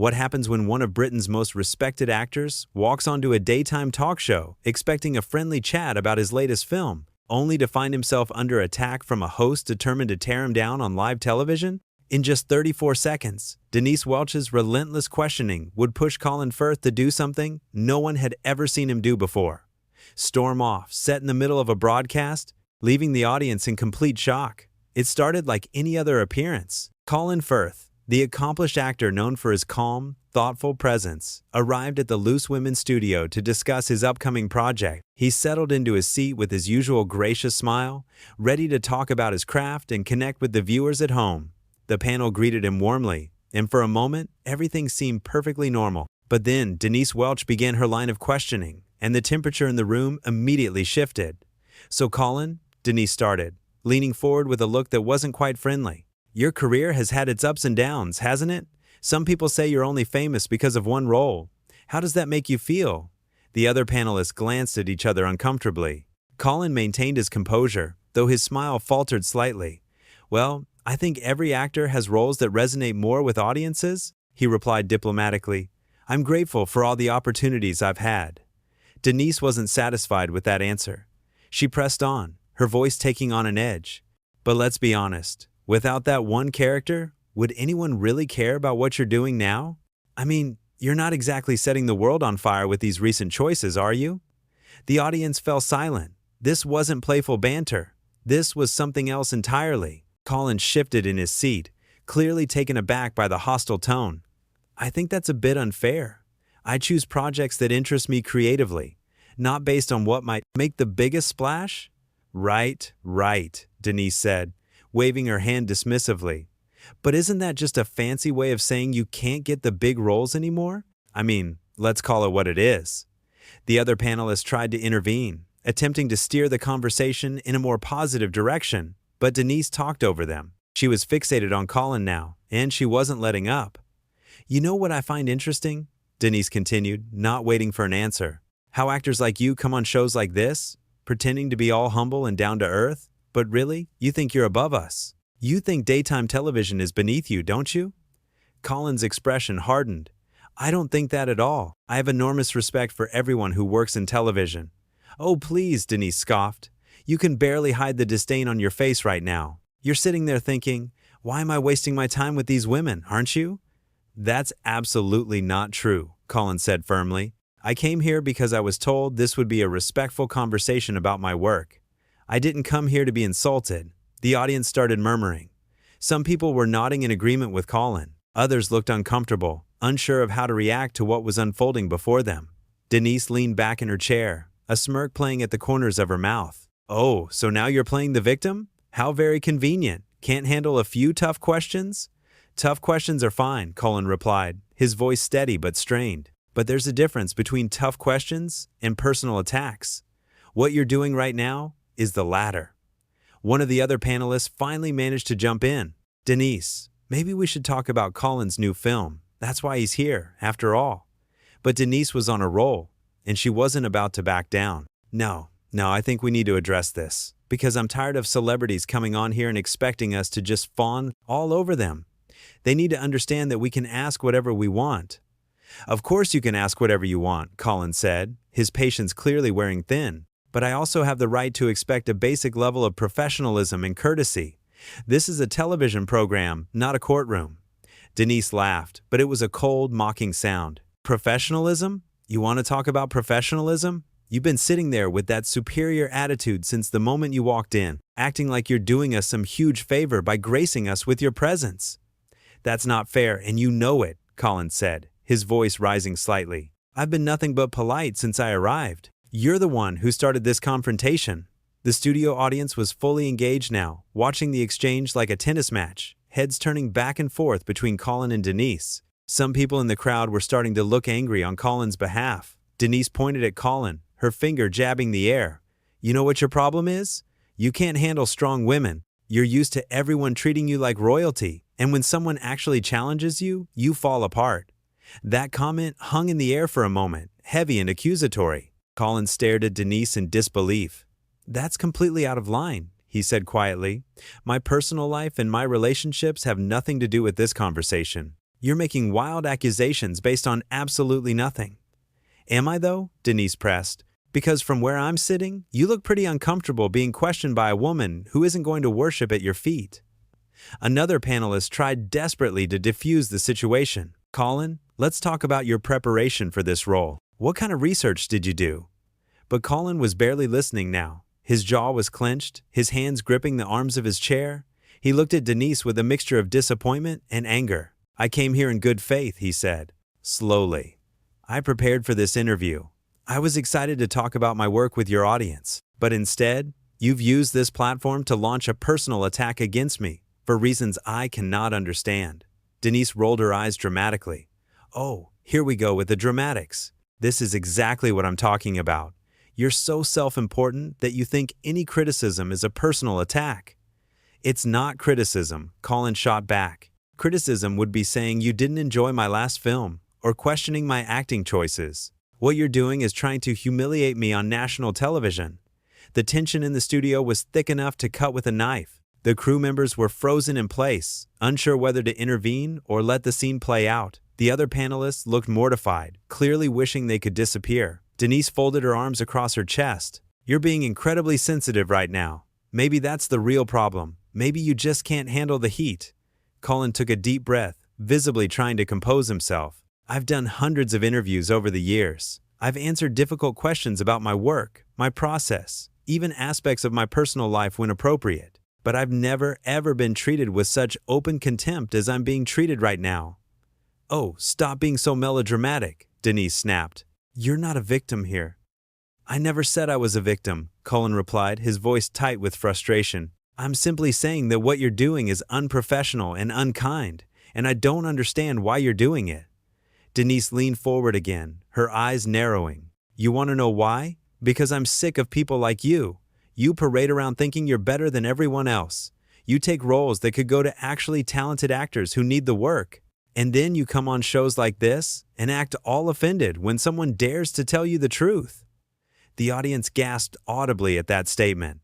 What happens when one of Britain's most respected actors walks onto a daytime talk show expecting a friendly chat about his latest film, only to find himself under attack from a host determined to tear him down on live television? In just 34 seconds, Denise Welch's relentless questioning would push Colin Firth to do something no one had ever seen him do before. Storm off, set in the middle of a broadcast, leaving the audience in complete shock. It started like any other appearance. Colin Firth, the accomplished actor known for his calm, thoughtful presence, arrived at the Loose Women studio to discuss his upcoming project. He settled into his seat with his usual gracious smile, ready to talk about his craft and connect with the viewers at home. The panel greeted him warmly, and for a moment, everything seemed perfectly normal. But then Denise Welch began her line of questioning, and the temperature in the room immediately shifted. "So Colin," Denise started, leaning forward with a look that wasn't quite friendly, "your career has had its ups and downs, hasn't it? Some people say you're only famous because of one role. How does that make you feel?" The other panelists glanced at each other uncomfortably. Colin maintained his composure, though his smile faltered slightly. "Well, I think every actor has roles that resonate more with audiences," he replied diplomatically. "I'm grateful for all the opportunities I've had." Denise wasn't satisfied with that answer. She pressed on, her voice taking on an edge. "But let's be honest. Without that one character, would anyone really care about what you're doing now? I mean, you're not exactly setting the world on fire with these recent choices, are you?" The audience fell silent. This wasn't playful banter. This was something else entirely. Colin shifted in his seat, clearly taken aback by the hostile tone. "I think that's a bit unfair. I choose projects that interest me creatively, not based on what might make the biggest splash." Right, Denise said, waving her hand dismissively. "But isn't that just a fancy way of saying you can't get the big roles anymore? I mean, let's call it what it is." The other panelists tried to intervene, attempting to steer the conversation in a more positive direction, but Denise talked over them. She was fixated on Colin now, and she wasn't letting up. "You know what I find interesting?" Denise continued, not waiting for an answer. "How actors like you come on shows like this, pretending to be all humble and down to earth, but really, you think you're above us. You think daytime television is beneath you, don't you?" Colin's expression hardened. "I don't think that at all. I have enormous respect for everyone who works in television." "Oh, please," Denise scoffed. "You can barely hide the disdain on your face right now. You're sitting there thinking, why am I wasting my time with these women, aren't you?" "That's absolutely not true," Colin said firmly. "I came here because I was told this would be a respectful conversation about my work. I didn't come here to be insulted." The audience started murmuring. Some people were nodding in agreement with Colin. Others looked uncomfortable, unsure of how to react to what was unfolding before them. Denise leaned back in her chair, a smirk playing at the corners of her mouth. "Oh, so now you're playing the victim? How very convenient. Can't handle a few tough questions?" "Tough questions are fine," Colin replied, his voice steady but strained. "But there's a difference between tough questions and personal attacks. What you're doing right now is the latter." One of the other panelists finally managed to jump in. "Denise, maybe we should talk about Colin's new film. That's why he's here, after all." But Denise was on a roll, and she wasn't about to back down. No, I think we need to address this, because I'm tired of celebrities coming on here and expecting us to just fawn all over them. They need to understand that we can ask whatever we want." "Of course you can ask whatever you want," Colin said, his patience clearly wearing thin. "But I also have the right to expect a basic level of professionalism and courtesy. This is a television program, not a courtroom." Denise laughed, but it was a cold, mocking sound. "Professionalism? You want to talk about professionalism? You've been sitting there with that superior attitude since the moment you walked in, acting like you're doing us some huge favor by gracing us with your presence." "That's not fair, and you know it," Colin said, his voice rising slightly. "I've been nothing but polite since I arrived. You're the one who started this confrontation." The studio audience was fully engaged now, watching the exchange like a tennis match, heads turning back and forth between Colin and Denise. Some people in the crowd were starting to look angry on Colin's behalf. Denise pointed at Colin, her finger jabbing the air. "You know what your problem is? You can't handle strong women. You're used to everyone treating you like royalty, and when someone actually challenges you, you fall apart." That comment hung in the air for a moment, heavy and accusatory. Colin stared at Denise in disbelief. "That's completely out of line," he said quietly. "My personal life and my relationships have nothing to do with this conversation." You're making wild accusations based on absolutely nothing. Am I though? Denise pressed. Because from where I'm sitting, you look pretty uncomfortable being questioned by a woman who isn't going to worship at your feet. Another panelist tried desperately to defuse the situation. Colin, let's talk about your preparation for this role. What kind of research did you do? But Colin was barely listening now. His jaw was clenched, his hands gripping the arms of his chair. He looked at Denise with a mixture of disappointment and anger. I came here in good faith, he said, slowly. I prepared for this interview. I was excited to talk about my work with your audience. But instead, you've used this platform to launch a personal attack against me for reasons I cannot understand. Denise rolled her eyes dramatically. Oh, here we go with the dramatics. This is exactly what I'm talking about. You're so self-important that you think any criticism is a personal attack. It's not criticism, Colin shot back. Criticism would be saying you didn't enjoy my last film or questioning my acting choices. What you're doing is trying to humiliate me on national television. The tension in the studio was thick enough to cut with a knife. The crew members were frozen in place, unsure whether to intervene or let the scene play out. The other panelists looked mortified, clearly wishing they could disappear. Denise folded her arms across her chest. You're being incredibly sensitive right now. Maybe that's the real problem. Maybe you just can't handle the heat. Colin took a deep breath, visibly trying to compose himself. I've done hundreds of interviews over the years. I've answered difficult questions about my work, my process, even aspects of my personal life when appropriate. But I've never, ever been treated with such open contempt as I'm being treated right now. Oh, stop being so melodramatic, Denise snapped. You're not a victim here. I never said I was a victim, Colin replied, his voice tight with frustration. I'm simply saying that what you're doing is unprofessional and unkind, and I don't understand why you're doing it. Denise leaned forward again, her eyes narrowing. You want to know why? Because I'm sick of people like you. You parade around thinking you're better than everyone else. You take roles that could go to actually talented actors who need the work. And then you come on shows like this and act all offended when someone dares to tell you the truth. The audience gasped audibly at that statement.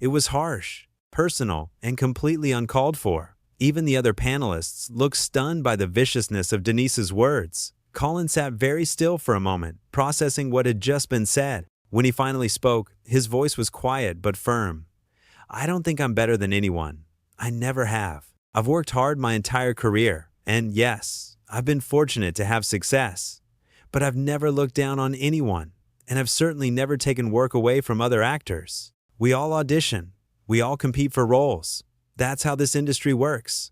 It was harsh, personal, and completely uncalled for. Even the other panelists looked stunned by the viciousness of Denise's words. Colin sat very still for a moment, processing what had just been said. When he finally spoke, his voice was quiet but firm. I don't think I'm better than anyone. I never have. I've worked hard my entire career, and yes, I've been fortunate to have success. But I've never looked down on anyone, and I've certainly never taken work away from other actors. We all audition. We all compete for roles. That's how this industry works.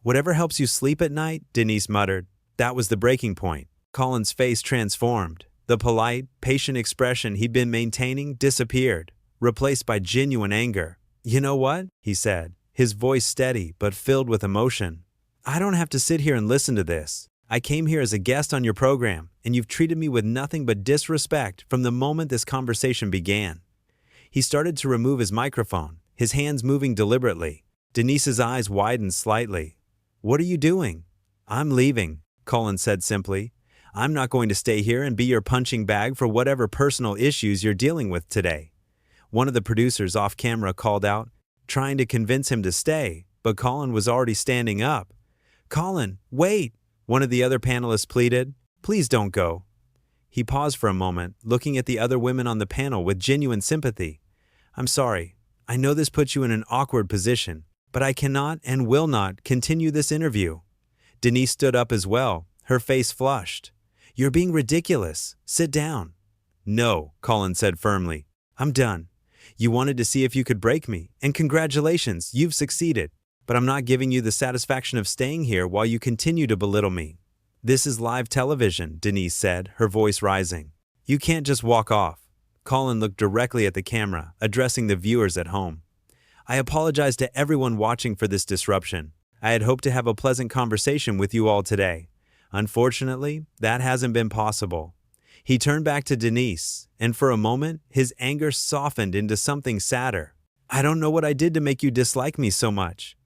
Whatever helps you sleep at night, Denise muttered. That was the breaking point. Colin's face transformed. The polite, patient expression he'd been maintaining disappeared, replaced by genuine anger. You know what? He said, his voice steady but filled with emotion. I don't have to sit here and listen to this. I came here as a guest on your program, and you've treated me with nothing but disrespect from the moment this conversation began. He started to remove his microphone, his hands moving deliberately. Denise's eyes widened slightly. What are you doing? I'm leaving, Colin said simply. I'm not going to stay here and be your punching bag for whatever personal issues you're dealing with today. One of the producers off camera called out, trying to convince him to stay, but Colin was already standing up. Colin, wait, one of the other panelists pleaded. Please don't go. He paused for a moment, looking at the other women on the panel with genuine sympathy. I'm sorry. I know this puts you in an awkward position, but I cannot and will not continue this interview. Denise stood up as well, her face flushed. You're being ridiculous. Sit down. No, Colin said firmly. I'm done. You wanted to see if you could break me, and congratulations, you've succeeded. But I'm not giving you the satisfaction of staying here while you continue to belittle me. This is live television, Denise said, her voice rising. You can't just walk off. Colin looked directly at the camera, addressing the viewers at home. I apologize to everyone watching for this disruption. I had hoped to have a pleasant conversation with you all today. Unfortunately, that hasn't been possible. He turned back to Denise, and for a moment, his anger softened into something sadder. I don't know what I did to make you dislike me so much.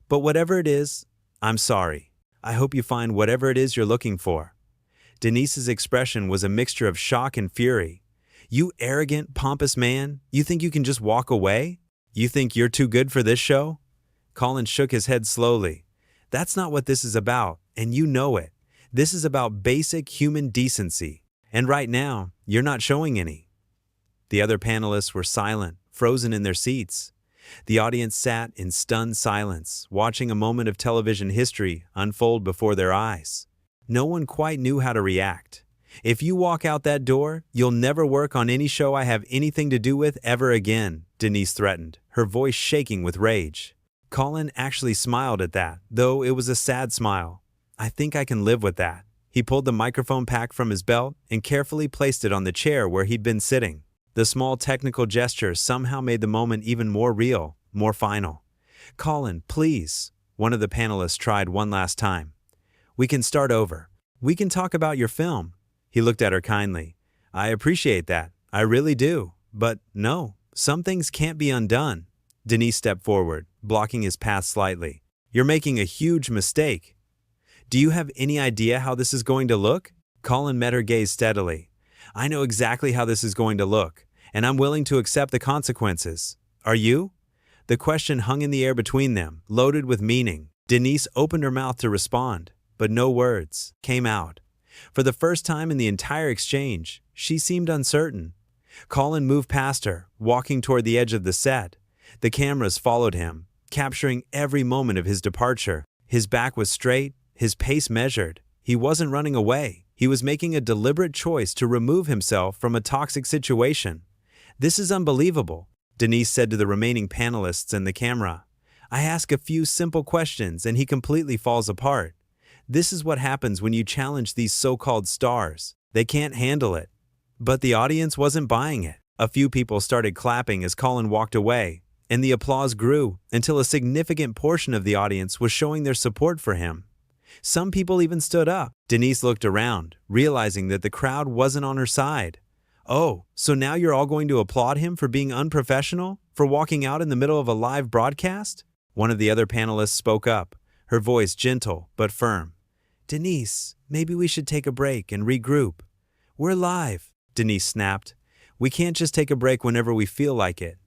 But whatever it is, I'm sorry. I hope you find whatever it is you're looking for. Denise's expression was a mixture of shock and fury. You arrogant, pompous man, you think you can just walk away? You think you're too good for this show? Colin shook his head slowly. That's not what this is about, and you know it. This is about basic human decency. And right now, you're not showing any. The other panelists were silent, frozen in their seats. The audience sat in stunned silence, watching a moment of television history unfold before their eyes. No one quite knew how to react. If you walk out that door, you'll never work on any show I have anything to do with ever again, Denise threatened, her voice shaking with rage. Colin actually smiled at that, though it was a sad smile. I think I can live with that. He pulled the microphone pack from his belt and carefully placed it on the chair where he'd been sitting. The small technical gesture somehow made the moment even more real, more final. Colin, please, one of the panelists tried one last time. We can start over. We can talk about your film. He looked at her kindly. I appreciate that. I really do. But no, some things can't be undone. Denise stepped forward, blocking his path slightly. You're making a huge mistake. Do you have any idea how this is going to look? Colin met her gaze steadily. I know exactly how this is going to look, and I'm willing to accept the consequences. Are you? The question hung in the air between them, loaded with meaning. Denise opened her mouth to respond, but no words came out. For the first time in the entire exchange, she seemed uncertain. Colin moved past her, walking toward the edge of the set. The cameras followed him, capturing every moment of his departure. His back was straight, his pace measured. He wasn't running away. He was making a deliberate choice to remove himself from a toxic situation. This is unbelievable, Denise said to the remaining panelists and the camera. I ask a few simple questions and he completely falls apart. This is what happens when you challenge these so-called stars. They can't handle it. But the audience wasn't buying it. A few people started clapping as Colin walked away, and the applause grew until a significant portion of the audience was showing their support for him. Some people even stood up. Denise looked around, realizing that the crowd wasn't on her side. Oh, so now you're all going to applaud him for being unprofessional? For walking out in the middle of a live broadcast? One of the other panelists spoke up, her voice gentle but firm. Denise, maybe we should take a break and regroup. We're live, Denise snapped. We can't just take a break whenever we feel like it.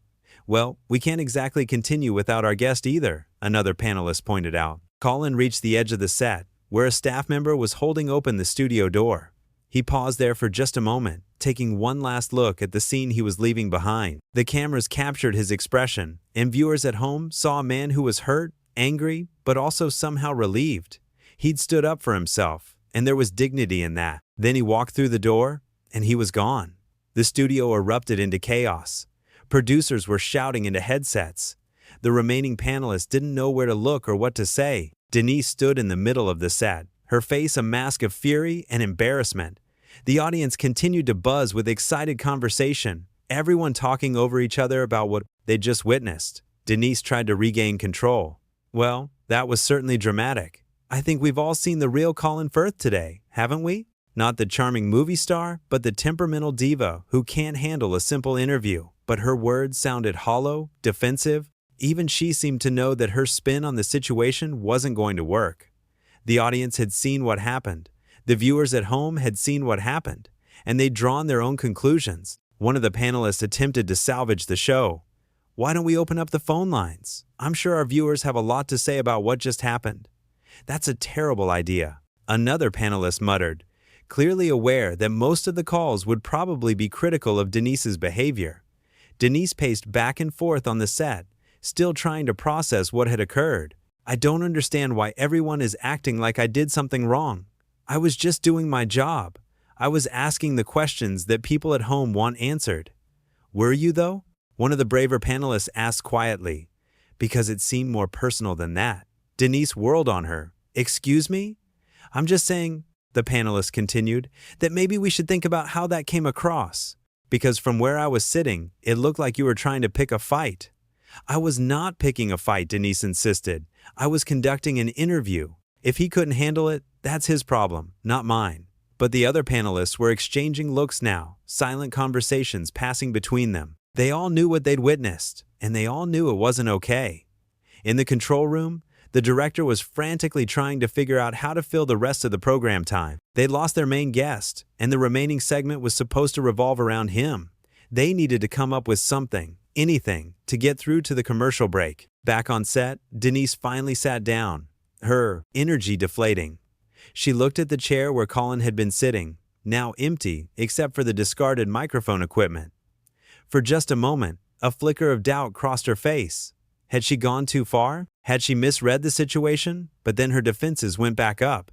Well, we can't exactly continue without our guest either, another panelist pointed out. Colin reached the edge of the set, where a staff member was holding open the studio door. He paused there for just a moment, taking one last look at the scene he was leaving behind. The cameras captured his expression, and viewers at home saw a man who was hurt, angry, but also somehow relieved. He'd stood up for himself, and there was dignity in that. Then he walked through the door, and he was gone. The studio erupted into chaos. Producers were shouting into headsets. The remaining panelists didn't know where to look or what to say. Denise stood in the middle of the set, her face a mask of fury and embarrassment. The audience continued to buzz with excited conversation, everyone talking over each other about what they'd just witnessed. Denise tried to regain control. Well, that was certainly dramatic. I think we've all seen the real Colin Firth today, haven't we? Not the charming movie star, but the temperamental diva who can't handle a simple interview. But her words sounded hollow, defensive. Even she seemed to know that her spin on the situation wasn't going to work. The audience had seen what happened. The viewers at home had seen what happened, and they'd drawn their own conclusions. One of the panelists attempted to salvage the show. Why don't we open up the phone lines? I'm sure our viewers have a lot to say about what just happened. That's a terrible idea, another panelist muttered, clearly aware that most of the calls would probably be critical of Denise's behavior. Denise paced back and forth on the set, still trying to process what had occurred. I don't understand why everyone is acting like I did something wrong. I was just doing my job. I was asking the questions that people at home want answered. Were you, though? One of the braver panelists asked quietly, because it seemed more personal than that. Denise whirled on her. Excuse me? I'm just saying, the panelist continued, that maybe we should think about how that came across. Because from where I was sitting, it looked like you were trying to pick a fight. I was not picking a fight, Denise insisted. I was conducting an interview. If he couldn't handle it, that's his problem, not mine. But the other panelists were exchanging looks now, silent conversations passing between them. They all knew what they'd witnessed, and they all knew it wasn't okay. In the control room, the director was frantically trying to figure out how to fill the rest of the program time. They'd lost their main guest, and the remaining segment was supposed to revolve around him. They needed to come up with something, anything, to get through to the commercial break. Back on set, Denise finally sat down. her energy deflating. She looked at the chair where Colin had been sitting, now empty except for the discarded microphone equipment. For just a moment, a flicker of doubt crossed her face. Had she gone too far? Had she misread the situation? But then her defenses went back up.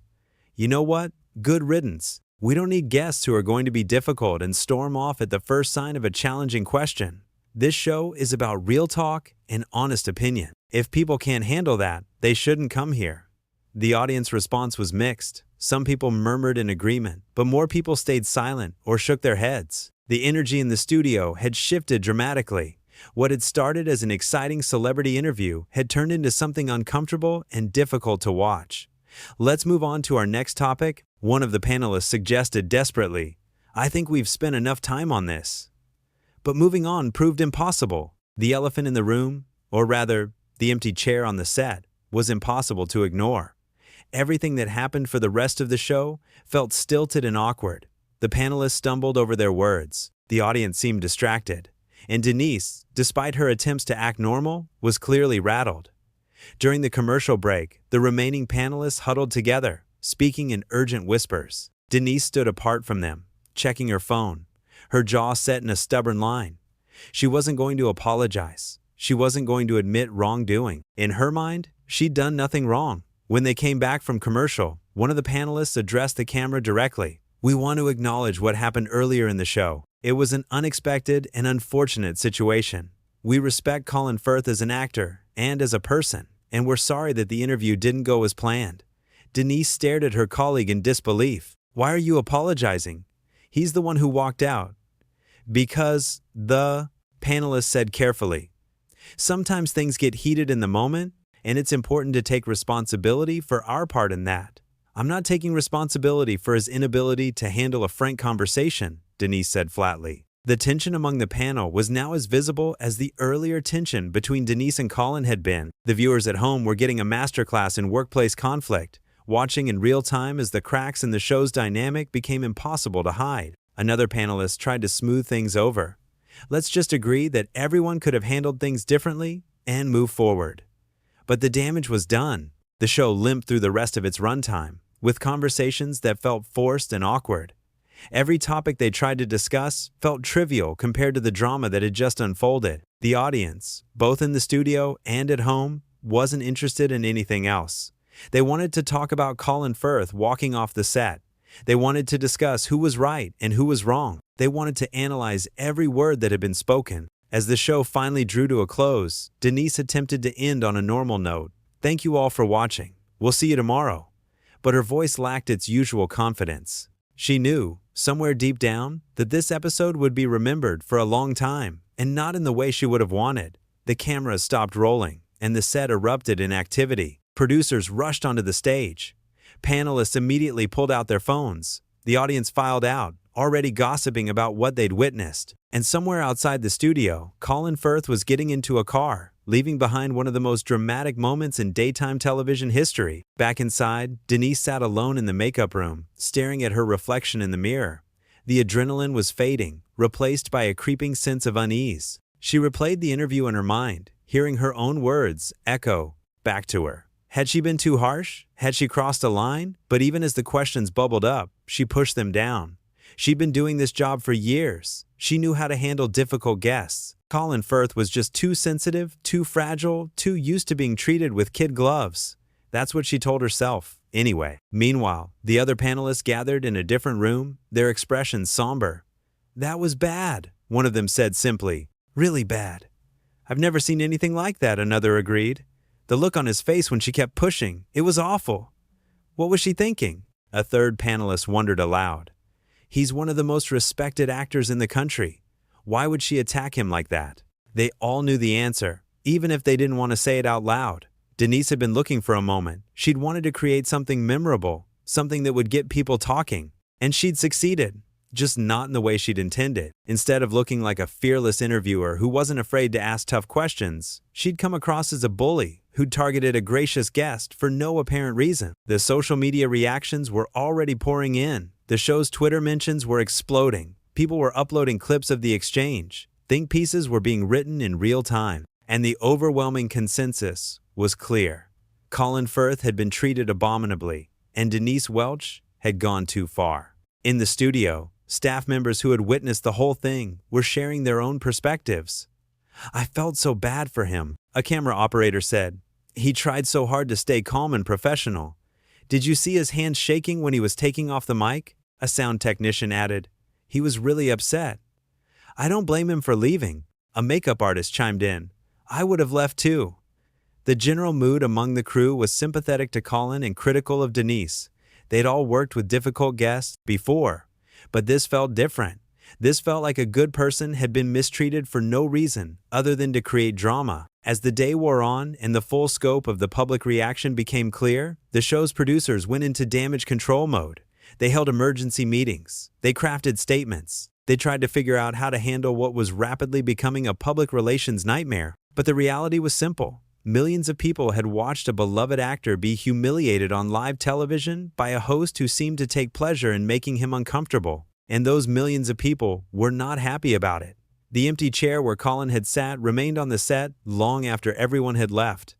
You know what? Good riddance. We don't need guests who are going to be difficult and storm off at the first sign of a challenging question. This show is about real talk and honest opinion. If people can't handle that, they shouldn't come here. The audience response was mixed. Some people murmured in agreement, but more people stayed silent or shook their heads. The energy in the studio had shifted dramatically. What had started as an exciting celebrity interview had turned into something uncomfortable and difficult to watch. Let's move on to our next topic. One of the panelists suggested desperately, "I think we've spent enough time on this." But moving on proved impossible. The elephant in the room, or rather, the empty chair on the set, was impossible to ignore. Everything that happened for the rest of the show felt stilted and awkward. The panelists stumbled over their words. The audience seemed distracted. And Denise, despite her attempts to act normal, was clearly rattled. During the commercial break, the remaining panelists huddled together, speaking in urgent whispers. Denise stood apart from them, checking her phone, her jaw set in a stubborn line. She wasn't going to apologize. She wasn't going to admit wrongdoing. In her mind, she'd done nothing wrong. When they came back from commercial, one of the panelists addressed the camera directly. "We want to acknowledge what happened earlier in the show. It was an unexpected and unfortunate situation. We respect Colin Firth as an actor and as a person, and we're sorry that the interview didn't go as planned." Denise stared at her colleague in disbelief. "Why are you apologizing? He's the one who walked out." "Because the panelist said carefully. "Sometimes things get heated in the moment, and it's important to take responsibility for our part in that." "I'm not taking responsibility for his inability to handle a frank conversation," Denise said flatly. The tension among the panel was now as visible as the earlier tension between Denise and Colin had been. The viewers at home were getting a masterclass in workplace conflict, watching in real time as the cracks in the show's dynamic became impossible to hide. Another panelist tried to smooth things over. "Let's just agree that everyone could have handled things differently and move forward." But the damage was done. The show limped through the rest of its runtime, with conversations that felt forced and awkward. Every topic they tried to discuss felt trivial compared to the drama that had just unfolded. The audience, both in the studio and at home, wasn't interested in anything else. They wanted to talk about Colin Firth walking off the set. They wanted to discuss who was right and who was wrong. They wanted to analyze every word that had been spoken. As the show finally drew to a close, Denise attempted to end on a normal note. "Thank you all for watching. We'll see you tomorrow." But her voice lacked its usual confidence. She knew, somewhere deep down, that this episode would be remembered for a long time, and not in the way she would have wanted. The cameras stopped rolling, and the set erupted in activity. Producers rushed onto the stage. Panelists immediately pulled out their phones. The audience filed out, already gossiping about what they'd witnessed. And somewhere outside the studio, Colin Firth was getting into a car, leaving behind one of the most dramatic moments in daytime television history. Back inside, Denise sat alone in the makeup room, staring at her reflection in the mirror. The adrenaline was fading, replaced by a creeping sense of unease. She replayed the interview in her mind, hearing her own words echo back to her. Had she been too harsh? Had she crossed a line? But even as the questions bubbled up, she pushed them down. She'd been doing this job for years. She knew how to handle difficult guests. Colin Firth was just too sensitive, too fragile, too used to being treated with kid gloves. That's what she told herself, anyway. Meanwhile, the other panelists gathered in a different room, their expressions somber. "That was bad," one of them said simply. "Really bad." "I've never seen anything like that," another agreed. The look on his face when she kept pushing, it was awful. What was she thinking? A third panelist wondered aloud. "He's one of the most respected actors in the country. Why would she attack him like that?" They all knew the answer, even if they didn't want to say it out loud. Denise had been looking for a moment. She'd wanted to create something memorable, something that would get people talking. And she'd succeeded, just not in the way she'd intended. Instead of looking like a fearless interviewer who wasn't afraid to ask tough questions, she'd come across as a bully who'd targeted a gracious guest for no apparent reason. The social media reactions were already pouring in. The show's Twitter mentions were exploding. People were uploading clips of the exchange. Think pieces were being written in real time. And the overwhelming consensus was clear. Colin Firth had been treated abominably, and Denise Welch had gone too far. In the studio, staff members who had witnessed the whole thing were sharing their own perspectives. "I felt so bad for him," a camera operator said. "He tried so hard to stay calm and professional. Did you see his hands shaking when he was taking off the mic?" A sound technician added. "He was really upset." "I don't blame him for leaving," a makeup artist chimed in. "I would have left too." The general mood among the crew was sympathetic to Colin and critical of Denise. They'd all worked with difficult guests before, but this felt different. This felt like a good person had been mistreated for no reason other than to create drama. As the day wore on and the full scope of the public reaction became clear, the show's producers went into damage control mode. They held emergency meetings. They crafted statements. They tried to figure out how to handle what was rapidly becoming a public relations nightmare. But the reality was simple. Millions of people had watched a beloved actor be humiliated on live television by a host who seemed to take pleasure in making him uncomfortable. And those millions of people were not happy about it. The empty chair where Colin had sat remained on the set long after everyone had left.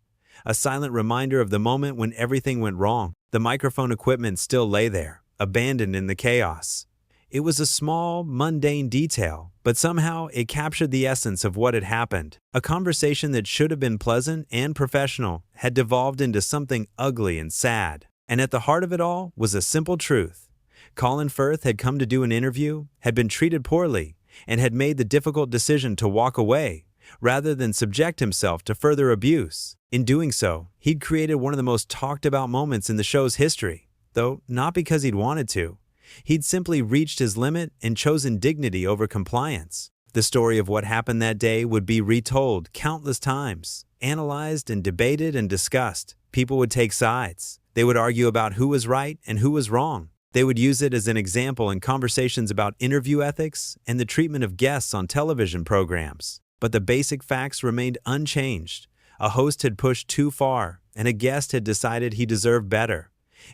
A silent reminder of the moment when everything went wrong. The microphone equipment still lay there, abandoned in the chaos. It was a small, mundane detail, but somehow it captured the essence of what had happened. A conversation that should have been pleasant and professional had devolved into something ugly and sad. And at the heart of it all was a simple truth. Colin Firth had come to do an interview, had been treated poorly, and had made the difficult decision to walk away, rather than subject himself to further abuse. In doing so, he'd created one of the most talked about moments in the show's history, though not because he'd wanted to. He'd simply reached his limit and chosen dignity over compliance. The story of what happened that day would be retold countless times, analyzed and debated and discussed. People would take sides. They would argue about who was right and who was wrong. They would use it as an example in conversations about interview ethics and the treatment of guests on television programs. But the basic facts remained unchanged. A host had pushed too far, and a guest had decided he deserved better.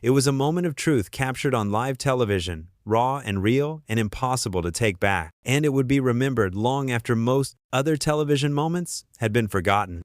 It was a moment of truth captured on live television, raw and real and impossible to take back. And it would be remembered long after most other television moments had been forgotten.